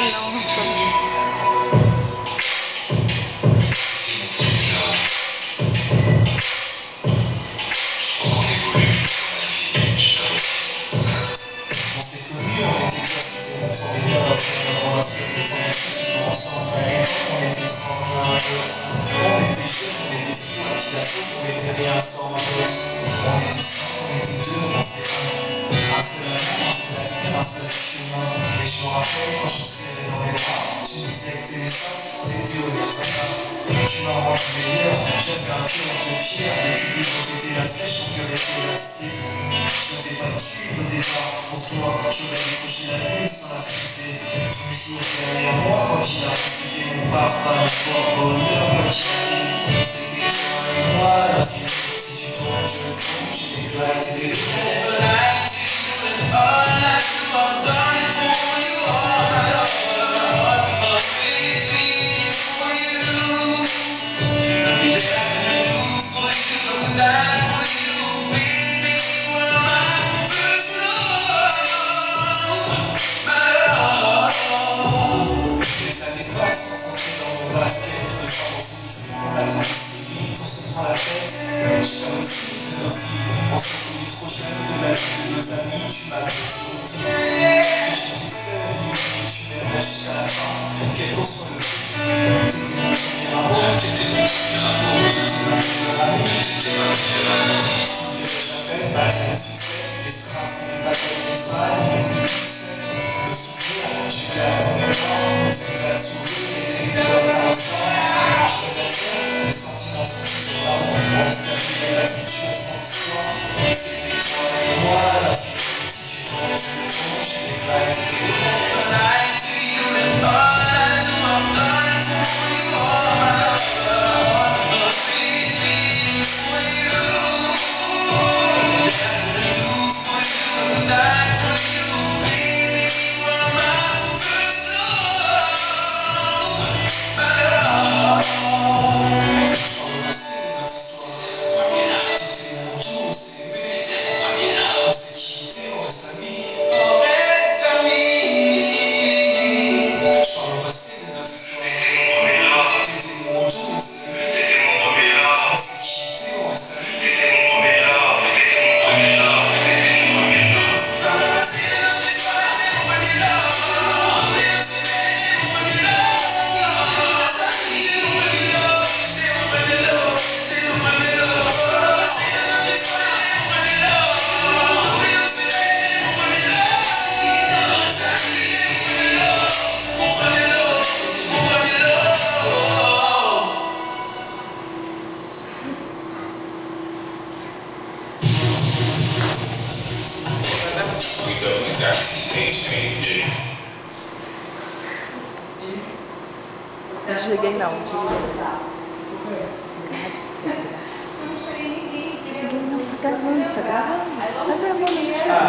Ai, não. On s'est connus, on était classés pour mon premier lien dans une information de première fois, toujours ensemble à l'époque, on était prendre l'un à l'autre. On était jeunes, on était fous, à qui la faute, on était rien sans l'autre. On était cinq, on était deux, on passait un seul amour, un seul avenir, un seul chemin. Et je me rappelle quand je te serrais dans les bras, tu me disais que t'aimais ça, t'étais honnête comme ça. Tu m'as rendu meilleur, j'avais un cœur de pierre, depuis le jour t'étais la flèche, mon cœur était élastique. Je t'ai battu au départ, pour toi, j'aurais décroché la lune sans la fusée. Toujours derrière moi, quoi qu'il arrive, t'étais mon papa, mon porte-bonheur, quoi qu'il arrive. C'était toi et moi à la fin. Si tu tombes, je tombe, j'ai des gloires et des basket, de femmes en sous-lycée. La grande si vite, on se prend la tête. J'ai pas le fil de nos vies. On s'est connus trop jeunes de la vie de nos amis. Tu m'as toujours dit que j'étais seul, limite. Tu m'aimerais jusqu'à la fin. Quel qu'en soit le prix. T'étais mon premier amour. T'étais mon premier amour. T'étais ma meilleure amie. T'étais ma meilleure amie. Je n'oublierai jamais, malgré le succès. Les strass et les batailles des fans. Les coups du seul. Le souvenir, j'étais à ton mémoire. Le cinéma de sourire était comme un enfant. Les sentiments sont toujours là. On laisse la vie et la future sans histoire. C'était toi et moi la vie. Si tu tombes, je tombe, j'ai des vagues et des Não desliguei não. Tá gravando, tá gravando. Tá gravando.